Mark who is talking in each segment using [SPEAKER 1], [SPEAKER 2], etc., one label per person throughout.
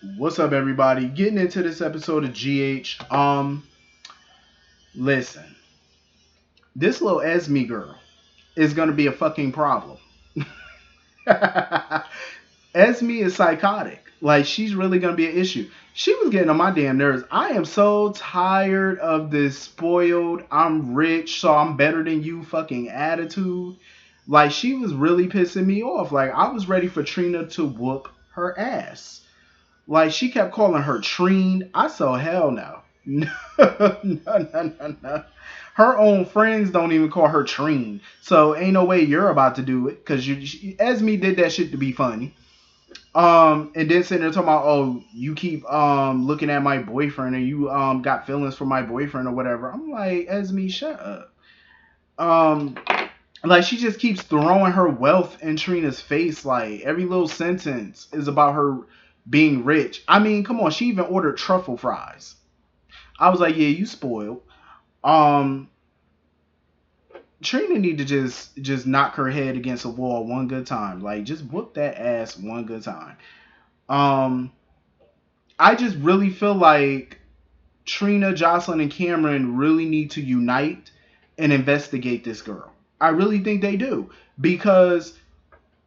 [SPEAKER 1] What's up, everybody? Getting into this episode of GH. Listen, this little Esme girl is gonna be a fucking problem. Esme is psychotic. Like, she's really gonna be an issue. She was getting on my damn nerves. I am so tired of this spoiled, I'm rich, so I'm better than you fucking attitude. Like, she was really pissing me off. Like, I was ready for Trina to whoop her ass. Like, she kept calling her Treen. I said, hell no. No. Her own friends don't even call her Treen. So ain't no way you're about to do it. Cause Esme did that shit to be funny. And then sitting there talking about, oh, you keep looking at my boyfriend, and you got feelings for my boyfriend or whatever. I'm like, Esme, shut up. Um, like, she just keeps throwing her wealth in Trina's face. Like, every little sentence is about her being rich. I mean, come on, she even ordered truffle fries. I was like, yeah, you spoiled. Um, Trina need to just knock her head against a wall one good time. Like, just whoop that ass one good time. Um, I just really feel like Trina, Jocelyn, and Cameron really need to unite and investigate this girl. I really think they do because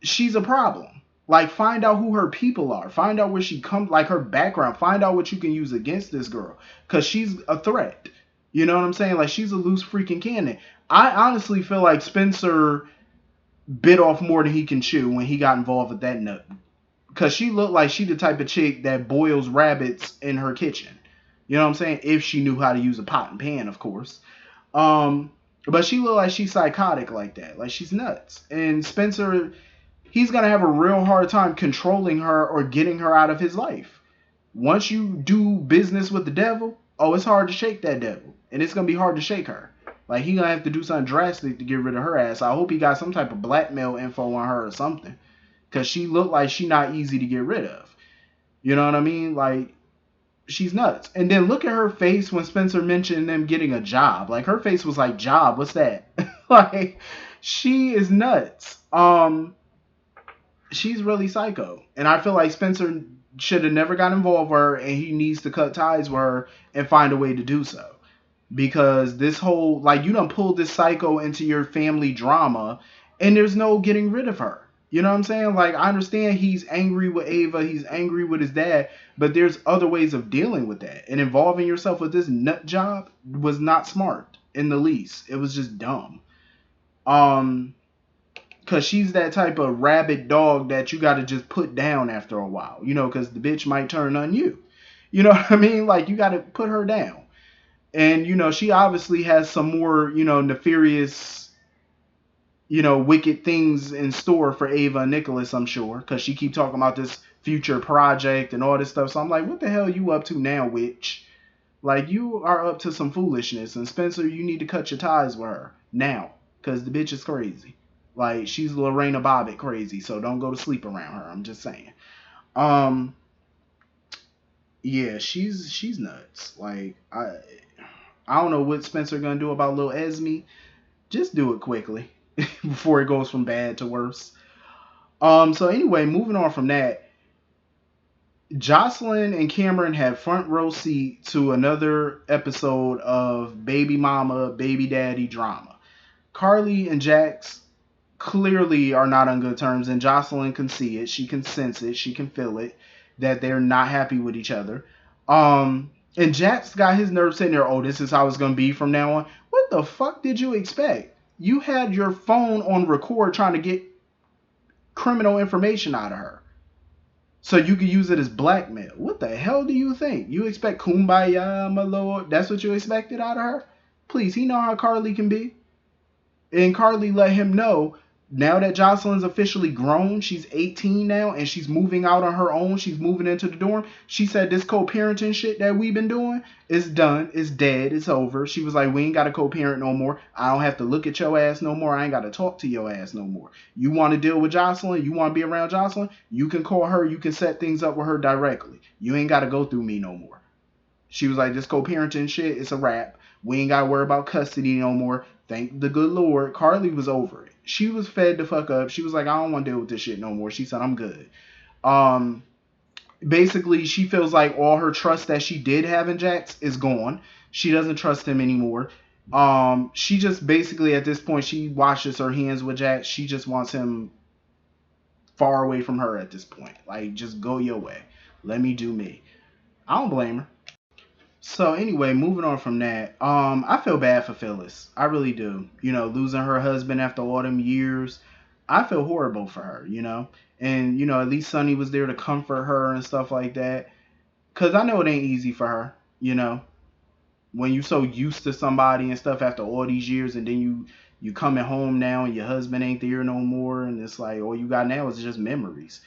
[SPEAKER 1] she's a problem. Like, find out who her people are. Find out where she comes, like her background. Find out what you can use against this girl, cause she's a threat. You know what I'm saying? Like, she's a loose freaking cannon. I honestly feel like Spencer bit off more than he can chew when he got involved with that nut, cause she looked like she the type of chick that boils rabbits in her kitchen. You know what I'm saying? If she knew how to use a pot and pan, of course. Um, but she looked like she's psychotic like that. Like, she's nuts. And Spencer, he's gonna have a real hard time controlling her or getting her out of his life. Once you do business with the devil, oh, it's hard to shake that devil, and it's gonna be hard to shake her. Like, he gonna have to do something drastic to get rid of her ass. I hope he got some type of blackmail info on her or something, cause she looked like she not easy to get rid of. You know what I mean? Like, she's nuts. And then look at her face when Spencer mentioned them getting a job. Like, her face was like, job, what's that? Like, she is nuts. She's really psycho. And I feel like Spencer should have never got involved with her, and he needs to cut ties with her and find a way to do so. Because this whole, like, you done pulled this psycho into your family drama, and there's no getting rid of her. You know what I'm saying? Like, I understand he's angry with Ava, he's angry with his dad, but there's other ways of dealing with that. And involving yourself with this nut job was not smart in the least. It was just dumb. Um, Cause she's that type of rabid dog that you gotta just put down after a while, you know, cause the bitch might turn on you. You know what I mean? Like, you gotta put her down. And, you know, she obviously has some more, you know, nefarious, you know, wicked things in store for Ava and Nicholas, I'm sure. Cause she keep talking about this future project and all this stuff. So I'm like, what the hell are you up to now, witch? Like, you are up to some foolishness. And Spencer, you need to cut your ties with her now. Cause the bitch is crazy. Like, she's Lorena Bobbitt crazy, so don't go to sleep around her. I'm just saying. Um, yeah, she's nuts. Like, I don't know what Spencer gonna do about little Esme. Just do it quickly before it goes from bad to worse. So anyway, moving on from that, Jocelyn and Cameron had front row seat to another episode of baby mama, baby daddy drama. Carly and Jax clearly are not on good terms, and Jocelyn can see it. She can sense it. She can feel it, that they're not happy with each other. And Jax got his nerves sitting there. Oh, this is how it's gonna be from now on. What the fuck did you expect? You had your phone on record trying to get criminal information out of her, so you could use it as blackmail. What the hell do you think? You expect kumbaya, my lord? That's what you expected out of her? Please, he know how Carly can be. And Carly let him know, now that Jocelyn's officially grown, she's 18 now, and she's moving out on her own, she's moving into the dorm. She said, this co-parenting shit that we've been doing is done, it's dead, it's over. She was like, we ain't got to co-parent no more. I don't have to look at your ass no more. I ain't got to talk to your ass no more. You want to deal with Jocelyn? You want to be around Jocelyn? You can call her. You can set things up with her directly. You ain't got to go through me no more. She was like, this co-parenting shit, it's a wrap. We ain't got to worry about custody no more. Thank the good Lord. Carly was over it. She was fed the fuck up. She was like, I don't want to deal with this shit no more. She said, I'm good. Um, Basically, she feels like all her trust that she did have in Jax is gone. She doesn't trust him anymore. She just basically at this point she washes her hands with Jax. She just wants him far away from her at this point. Like, just go your way. Let me do me. I don't blame her. So anyway, moving on from that, I feel bad for Phyllis. I really do. You know, losing her husband after all them years, I feel horrible for her. You know, and you know, at least Sonny was there to comfort her and stuff like that. Cause I know it ain't easy for her. You know, when you so used to somebody and stuff after all these years, and then you coming home now and your husband ain't there no more, and it's like all you got now is just memories.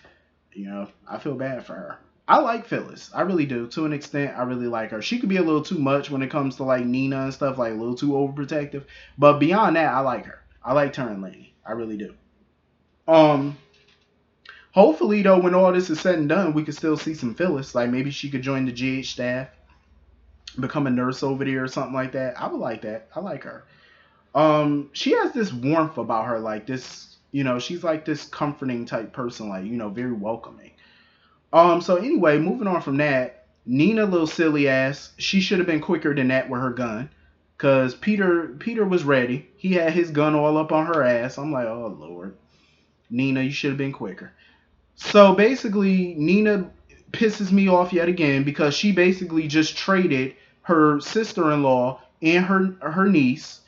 [SPEAKER 1] You know, I feel bad for her. I like Phyllis. I really do. To an extent, I really like her. She could be a little too much when it comes to like Nina and stuff, like a little too overprotective. But beyond that, I like her. I like her and Lainey. I really do. Um, Hopefully though, when all this is said and done, we could still see some Phyllis. Like maybe she could join the GH staff, become a nurse over there or something like that. I would like that. I like her. She has this warmth about her, like this, you know, she's like this comforting type person, like, you know, very welcoming. So anyway, moving on from that, Nina, little silly ass, she should have been quicker than that with her gun. Cause Peter was ready. He had his gun all up on her ass. I'm like, oh Lord. Nina, you should have been quicker. So basically, Nina pisses me off yet again because she basically just traded her sister-in-law and her niece.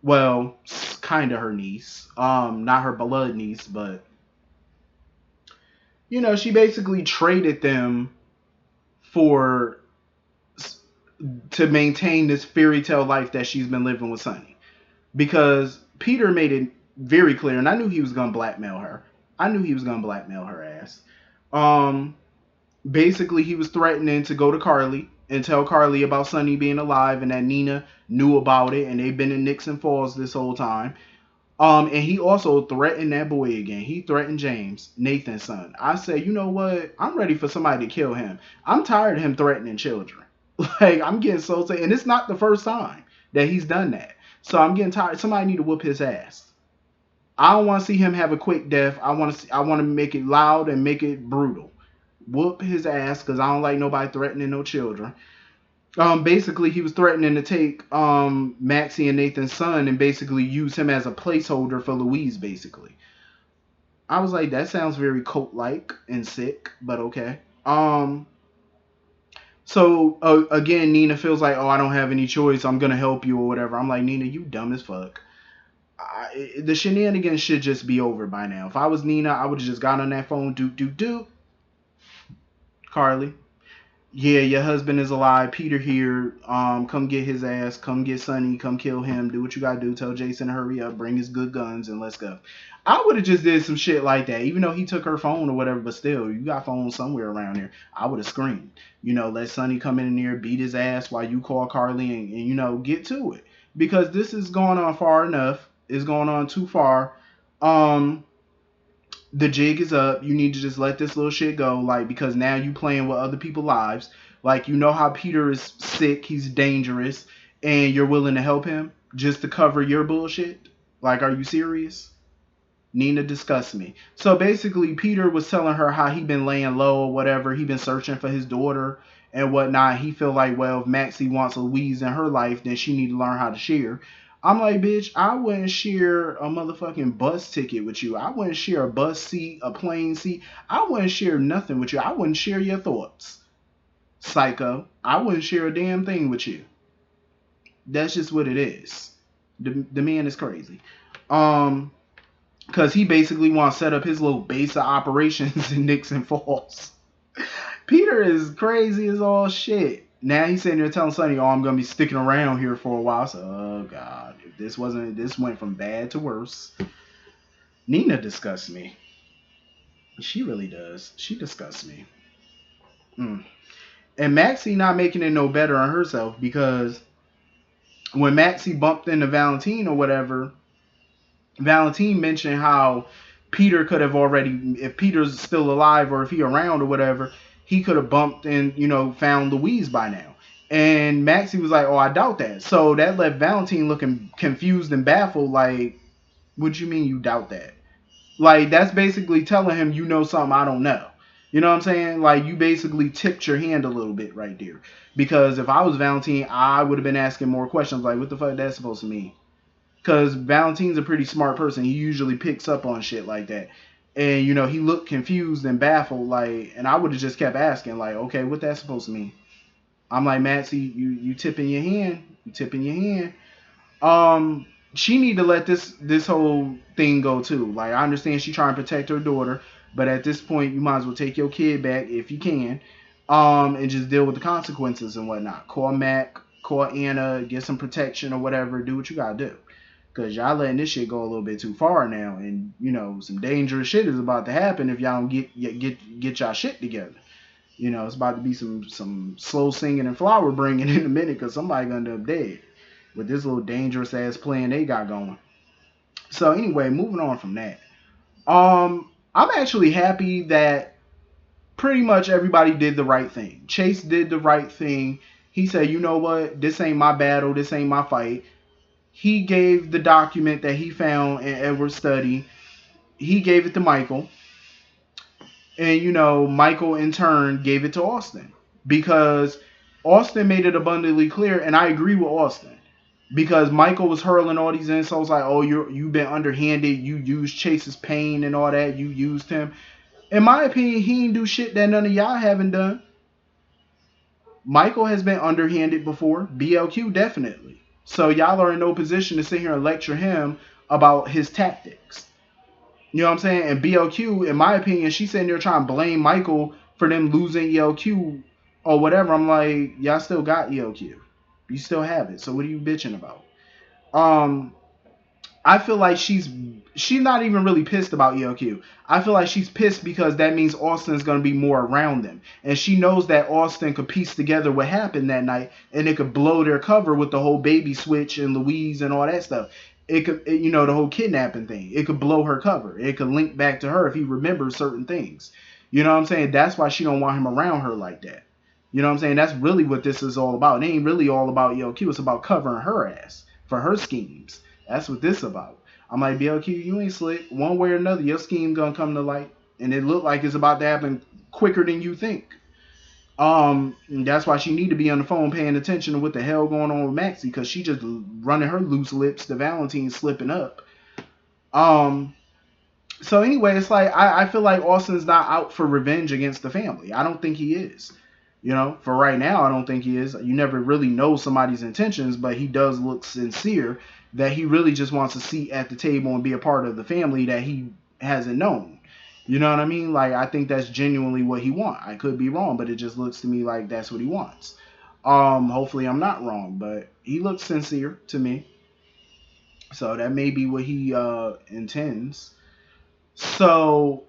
[SPEAKER 1] Well, kind of her niece. Not her blood niece, but you know, she basically traded them for to maintain this fairy tale life that she's been living with Sonny. Because Peter made it very clear, and I knew he was gonna blackmail her. I knew he was gonna blackmail her ass. Um, Basically, he was threatening to go to Carly and tell Carly about Sonny being alive, and that Nina knew about it, and they've been in Nixon Falls this whole time. And he also threatened that boy again. He threatened James, Nathan's son. I said, you know what? I'm ready for somebody to kill him. I'm tired of him threatening children. Like, I'm getting so sick. And it's not the first time that he's done that. So I'm getting tired. Somebody need to whoop his ass. I don't want to see him have a quick death. I want to make it loud and make it brutal. Whoop his ass because I don't like nobody threatening no children. Basically, he was threatening to take Maxie and Nathan's son and basically use him as a placeholder for Louise, basically. I was like, that sounds very cult-like and sick, but okay. So, again, Nina feels like, oh, I don't have any choice. I'm going to help you or whatever. I'm like, Nina, you dumb as fuck. The shenanigans should just be over by now. If I was Nina, I would have just got on that phone, doot. Carly, yeah, your husband is alive. Peter here. Come get his ass. Come get Sonny. Come kill him. Do what you gotta do. Tell Jason to hurry up. Bring his good guns and let's go. I would have just did some shit like that, even though he took her phone or whatever. But still, you got phones somewhere around here. I would have screamed. You know, let Sonny come in there, beat his ass while you call Carly and you know get to it because this is going on far enough. It's going on too far. The jig is up. You need to just let this little shit go, like, because now you playing with other people's lives. Like, you know how Peter is sick, he's dangerous, and you're willing to help him just to cover your bullshit? Like, are you serious? Nina disgusts me. So basically, Peter was telling her how he been laying low or whatever. He been searching for his daughter and whatnot. He feel like, well, if Maxie wants Louise in her life, then she need to learn how to share. I'm like, bitch, I wouldn't share a motherfucking bus ticket with you. I wouldn't share a bus seat, a plane seat. I wouldn't share nothing with you. I wouldn't share your thoughts, psycho. I wouldn't share a damn thing with you. That's just what it is. The man is crazy. Because he basically wants to set up his little base of operations in Nixon Falls. Peter is crazy as all shit. Now he's sitting there telling Sonny, oh, I'm going to be sticking around here for a while. So, oh, God. If this went from bad to worse. Nina disgusts me. She really does. She disgusts me. And Maxie not making it no better on herself because when Maxie bumped into Valentin or whatever, Valentin mentioned how Peter could have already, if Peter's still alive or if he around or whatever, he could have bumped and, you know, found Louise by now. And Maxie was like, oh, I doubt that. So that left Valentin looking confused and baffled, like, what do you mean you doubt that? Like, that's basically telling him you know something I don't know. You know what I'm saying? Like, you basically tipped your hand a little bit right there. Because if I was Valentin, I would have been asking more questions like, what the fuck that's supposed to mean? Because Valentin's a pretty smart person. He usually picks up on shit like that. And, you know, he looked confused and baffled, like, and I would have just kept asking, like, okay, what that's supposed to mean? I'm like, Maxie, you tipping your hand. You tipping your hand. She need to let this whole thing go too. Like, I understand she trying to protect her daughter, but at this point you might as well take your kid back if you can, and just deal with the consequences and whatnot. Call Mac, call Anna, get some protection or whatever. Do what you gotta do, cause y'all letting this shit go a little bit too far now, and you know some dangerous shit is about to happen if y'all don't get y'all shit together. You know, it's about to be some slow singing and flower bringing in a minute, cause somebody gonna end up dead with this little dangerous ass plan they got going. So anyway, moving on from that. I'm actually happy that pretty much everybody did the right thing. Chase did the right thing. He said, you know what, this ain't my battle, this ain't my fight. He gave the document that he found in Edward's study. He gave it to Michael. And you know, Michael in turn gave it to Austin. Because Austin made it abundantly clear, and I agree with Austin. Because Michael was hurling all these insults like, oh, you've been underhanded, you used Chase's pain and all that, you used him. In my opinion, he didn't do shit that none of y'all haven't done. Michael has been underhanded before. BLQ definitely. So y'all are in no position to sit here and lecture him about his tactics. You know what I'm saying? And BLQ, in my opinion, she's sitting there trying to blame Michael for them losing ELQ or whatever. I'm like, y'all still got ELQ. You still have it. So what are you bitching about? I feel like she's not even really pissed about ELQ. I feel like she's pissed because that means Austin's going to be more around them. And she knows that Austin could piece together what happened that night, and it could blow their cover with the whole baby switch and Louise and all that stuff. It could, you know, the whole kidnapping thing. It could blow her cover. It could link back to her if he remembers certain things. You know what I'm saying? That's why she don't want him around her like that. You know what I'm saying? That's really what this is all about. It ain't really all about ELQ. It's about covering her ass for her schemes. That's what this about. I'm like, BLQ, you ain't slick. One way or another, your scheme gonna come to light. And it look like it's about to happen quicker than you think. That's why she need to be on the phone paying attention to what the hell going on with Maxie, because she just running her loose lips to Valentin slipping up. So anyway, it's like I feel like Austin's not out for revenge against the family. I don't think he is. You know, for right now, I don't think he is. You never really know somebody's intentions, but he does look sincere that he really just wants a seat at the table and be a part of the family that he hasn't known. You know what I mean? Like, I think that's genuinely what he wants. I could be wrong, but it just looks to me like that's what he wants. Hopefully I'm not wrong, but he looks sincere to me. So that may be what he intends. So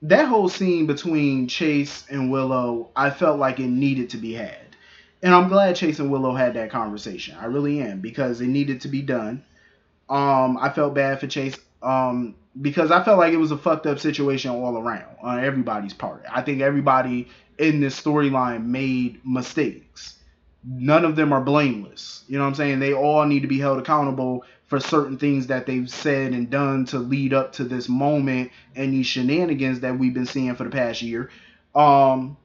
[SPEAKER 1] that whole scene between Chase and Willow, I felt like it needed to be had. And I'm glad Chase and Willow had that conversation. I really am, because it needed to be done. I felt bad for Chase because I felt like it was a fucked up situation all around on everybody's part. I think everybody in this storyline made mistakes. None of them are blameless. You know what I'm saying? They all need to be held accountable for certain things that they've said and done to lead up to this moment and these shenanigans that we've been seeing for the past year. Like,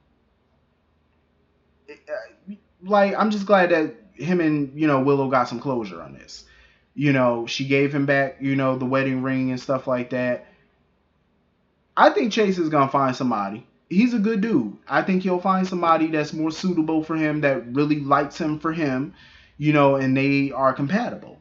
[SPEAKER 1] I'm just glad that him and, you know, Willow got some closure on this. You know, she gave him back, you know, the wedding ring and stuff like that. I think Chase is going to find somebody. He's a good dude. I think he'll find somebody that's more suitable for him, that really likes him for him, you know, and they are compatible.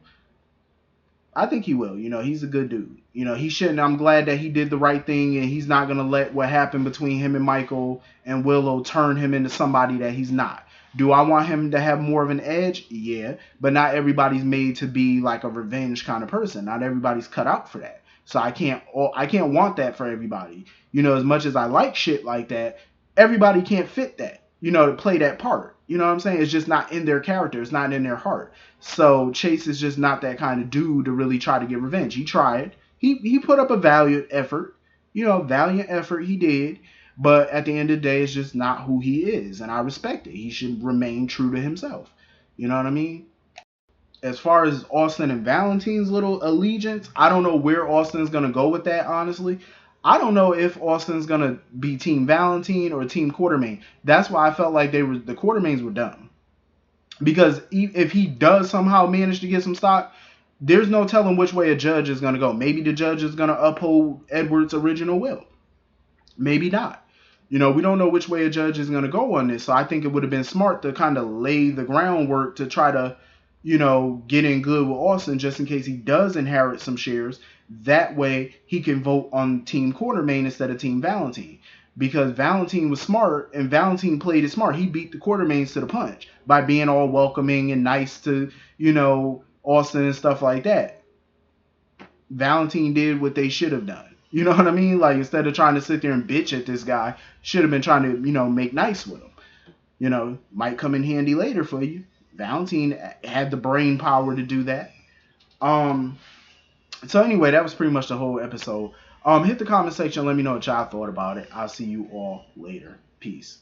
[SPEAKER 1] I think he will. You know, he's a good dude. You know, he shouldn't. I'm glad that he did the right thing, and he's not going to let what happened between him and Michael and Willow turn him into somebody that he's not. Do I want him to have more of an edge? Yeah, but not everybody's made to be like a revenge kind of person. Not everybody's cut out for that. So I can't want that for everybody. You know, as much as I like shit like that, everybody can't fit that, you know, to play that part. You know what I'm saying? It's just not in their character. It's not in their heart. So Chase is just not that kind of dude to really try to get revenge. He tried. He put up a valiant effort. You know, valiant effort he did. But at the end of the day, it's just not who he is. And I respect it. He should remain true to himself. You know what I mean? As far as Austin and Valentin's little allegiance, I don't know where Austin's going to go with that, honestly. I don't know if Austin's gonna be Team Valentin or Team Quartermain. That's why I felt like the Quartermains were dumb. Because if he does somehow manage to get some stock, there's no telling which way a judge is gonna go. Maybe the judge is gonna uphold Edward's original will. Maybe not. We don't know which way a judge is going to go on this. So I think it would have been smart to kind of lay the groundwork to try to, get in good with Austin just in case he does inherit some shares. That way he can vote on Team Quartermain instead of Team Valentin. Because Valentin was smart and Valentin played it smart. He beat the Quartermains to the punch by being all welcoming and nice to, Austin and stuff like that. Valentin did what they should have done. You know what I mean? Like, instead of trying to sit there and bitch at this guy, should have been trying to, make nice with him. Might come in handy later for you. Valentin had the brain power to do that. So anyway, that was pretty much the whole episode. Hit the comment section. Let me know what y'all thought about it. I'll see you all later. Peace.